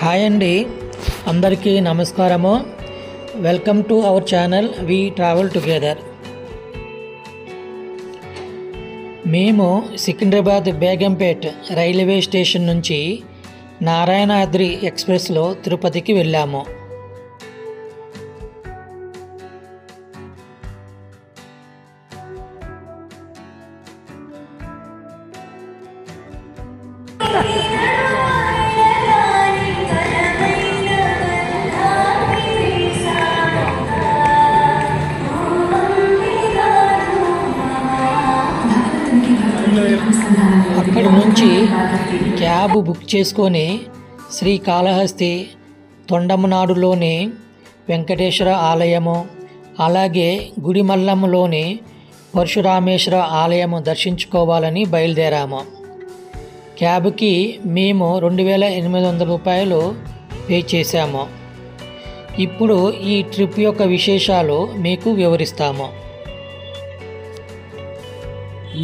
Hi అండి, అందరికీ నమస్కారము. Welcome to our channel we travel together. మేము సికింద్రాబాద్ బేగంపేట్ రైల్వే స్టేషన్ నుంచి నారాయణాద్రి ఎక్స్ప్రెస్లో తిరుపతికి వెళ్ళాము. అక్కడి నుంచి క్యాబ్ బుక్ చేసుకొని శ్రీకాళహస్తి, తొండమనాడులోని వెంకటేశ్వర ఆలయము, అలాగే గుడిమల్లంలోని పరశురామేశ్వర ఆలయము దర్శించుకోవాలని బయలుదేరాము. క్యాబ్కి మేము 2800 రూపాయలు పే చేశాము. ఇప్పుడు ఈ ట్రిప్ యొక్క విశేషాలు మీకు వివరిస్తాము.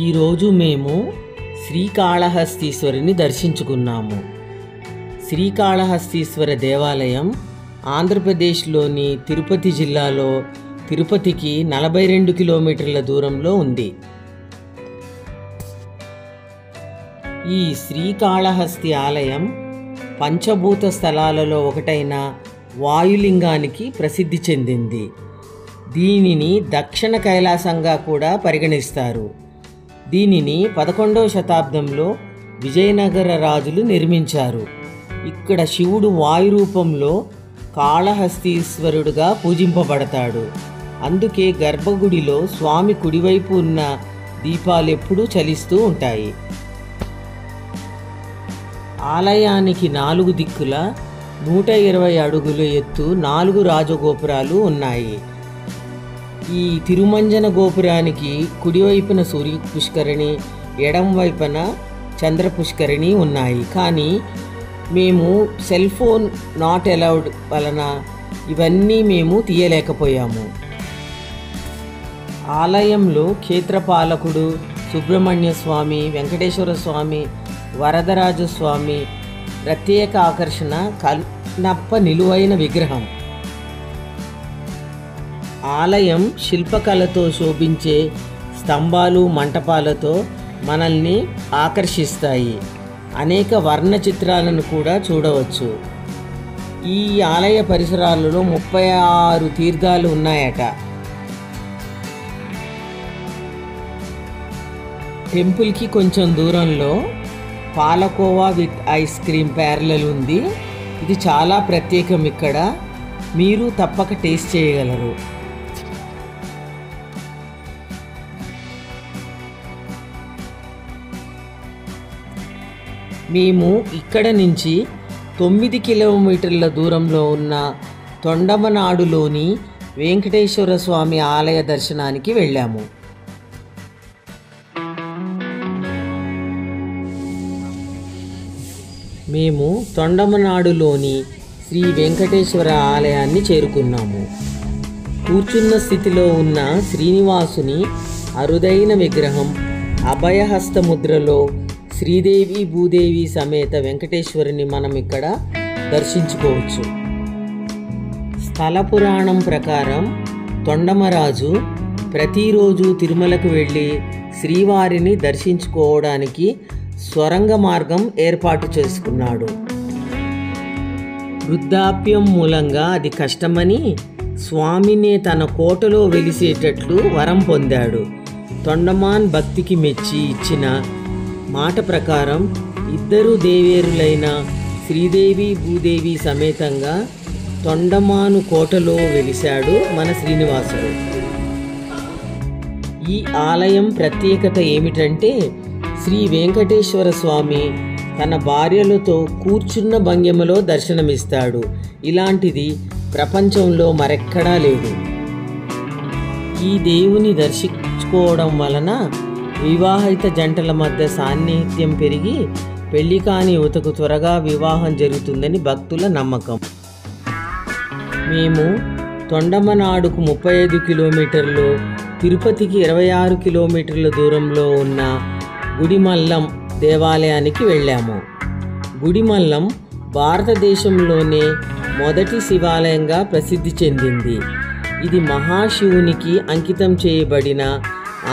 ఈరోజు మేము శ్రీకాళహస్తీశ్వరుని దర్శించుకున్నాము. శ్రీకాళహస్తీశ్వర దేవాలయం ఆంధ్రప్రదేశ్లోని తిరుపతి జిల్లాలో తిరుపతికి 42 కిలోమీటర్ల దూరంలో ఉంది. ఈ శ్రీకాళహస్తి ఆలయం పంచభూత స్థలాలలో ఒకటైన వాయులింగానికి ప్రసిద్ధి చెందింది. దీనిని దక్షిణ కైలాసంగా కూడా పరిగణిస్తారు. దీనిని 11వ శతాబ్దంలో విజయనగర రాజులు నిర్మించారు. ఇక్కడ శివుడు వాయు రూపంలో కాళహస్తీశ్వరుడుగా పూజింపబడతాడు. అందుకే గర్భగుడిలో స్వామి కుడివైపు ఉన్న దీపాలు ఎప్పుడూ చలిస్తూ ఉంటాయి. ఆలయానికి 4 దిక్కుల 120 అడుగుల ఎత్తు 4 రాజగోపురాలు ఉన్నాయి. ఈ తిరుమంజన గోపురానికి కుడివైపున సూర్య పుష్కరిణి, ఎడం వైపున చంద్ర పుష్కరిణి ఉన్నాయి. కానీ మేము సెల్ ఫోన్ నాట్ అలౌడ్ వలన ఇవన్నీ మేము తీయలేకపోయాము. ఆలయంలో క్షేత్రపాలకుడు సుబ్రహ్మణ్య స్వామి, వెంకటేశ్వర స్వామి, వరదరాజు స్వామి ప్రత్యేక ఆకర్షణ కన్నప్ప నిలువైన విగ్రహం. ఆలయం శిల్పకళతో శోభించే స్తంభాలు, మంటపాలతో మనల్ని ఆకర్షిస్తాయి. అనేక వర్ణ చిత్రాలను కూడా చూడవచ్చు. ఈ ఆలయ పరిసరాలలో 36 తీర్థాలు ఉన్నాయట. టెంపుల్కి కొంచెం దూరంలో palkova with ice cream parallel ఉంది. ఇది చాలా ప్రత్యేకం. ఇక్కడ మీరు తప్పక టేస్ట్ చేయగలరు. మేము ఇక్కడ నుంచి 9 కిలోమీటర్ల దూరంలో ఉన్న తొండమనాడులోని వెంకటేశ్వర స్వామి ఆలయ దర్శనానికి వెళ్ళాము. మేము తొండమనాడులోని శ్రీ వెంకటేశ్వర ఆలయాన్ని చేరుకున్నాము. కూర్చున్న స్థితిలో ఉన్న శ్రీనివాసుని అరుదైన విగ్రహం, అభయహస్త ముద్రలో శ్రీదేవి భూదేవి సమేత వెంకటేశ్వరుని మనం ఇక్కడ దర్శించుకోవచ్చు. స్థల పురాణం ప్రకారం తొండమరాజు ప్రతిరోజు తిరుమలకు వెళ్ళి శ్రీవారిని దర్శించుకోవడానికి స్వరంగ మార్గం ఏర్పాటు చేసుకున్నాడు. వృద్ధాప్యం మూలంగా అది కష్టమని స్వామిని తన కోటలో వెలిసేటట్లు వరం పొందాడు. తొండమాన్ భక్తికి మెచ్చి ఇచ్చిన మాట ప్రకారం ఇద్దరు దేవేరులైన శ్రీదేవి భూదేవి సమేతంగా తొండమాను కోటలో వెలిశాడు మన శ్రీనివాసుడు. ఈ ఆలయం ప్రత్యేకత ఏమిటంటే శ్రీ వెంకటేశ్వర స్వామి తన భార్యలతో కూర్చున్న భంగిమలో దర్శనమిస్తాడు. ఇలాంటిది ప్రపంచంలో మరెక్కడా లేదు. ఈ దేవుని దర్శించుకోవడం వలన వివాహిత జంటల మధ్య సాన్నిహిత్యం పెరిగి పెళ్లి కాని యువతకు త్వరగా వివాహం జరుగుతుందని భక్తుల నమ్మకం. మేము తొండమనాడుకు 35 కిలోమీటర్లు, తిరుపతికి 26 కిలోమీటర్ల దూరంలో ఉన్న గుడిమల్లం దేవాలయానికి వెళ్ళాము. గుడిమల్లం భారతదేశంలోనే మొదటి శివాలయంగా ప్రసిద్ధి చెందింది. ఇది మహాశివునికి అంకితం చేయబడిన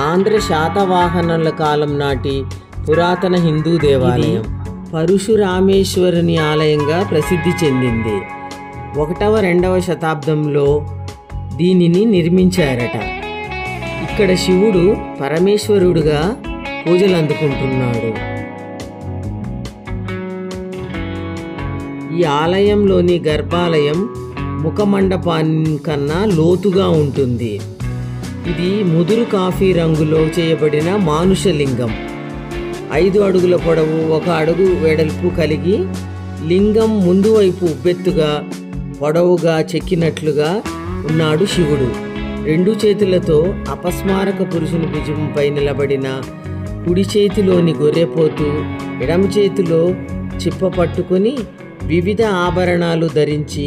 ఆంధ్ర శాతవాహనుల కాలం నాటి పురాతన హిందూ దేవాలయం. పరశురామేశ్వరుని ఆలయంగా ప్రసిద్ధి చెందింది. 1వ-2వ శతాబ్దంలో దీనిని నిర్మించారట. ఇక్కడ శివుడు పరమేశ్వరుడుగా పూజలు అందుకుంటున్నాడు. ఈ ఆలయంలోని గర్భాలయం ముఖమండపాన్ని కన్నా లోతుగా ఉంటుంది. ఇది ముదురు కాఫీ రంగులో చేయబడిన మానుషలింగం. 5 అడుగుల పొడవు, 1 అడుగు వెడల్పు కలిగి లింగం ముందు వైపు ఉబ్బెత్తుగా పొడవుగా చెక్కినట్లుగా ఉన్నాడు శివుడు. 2 చేతులతో అపస్మారక పురుషుని భుజంపై నిలబడిన కుడి చేతిలోని గొర్రెపోతు, ఎడమ చేతిలో చిప్ప పట్టుకుని వివిధ ఆభరణాలు ధరించి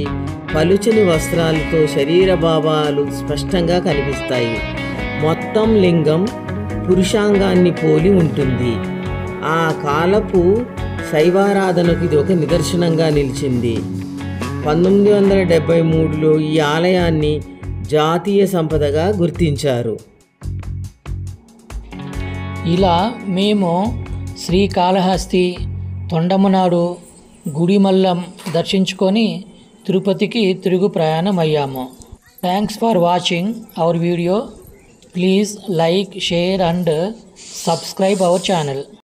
పలుచని వస్త్రాలతో శరీర భావాలు స్పష్టంగా కనిపిస్తాయి. మొత్తం లింగం పురుషాంగాన్ని పోలి ఉంటుంది. ఆ కాలపు శైవారాధనకు ఇది ఒక నిదర్శనంగా నిలిచింది. 1973లో ఈ ఆలయాన్ని జాతీయ సంపదగా గుర్తించారు. ఇలా మేము శ్రీకాళహస్తి, తొండమనాడు, గుడిమల్లం దర్శించుకొని తిరుపతికి తిరుగు ప్రయాణం అయ్యాము. Thanks for watching our video. Please like, share and subscribe our channel.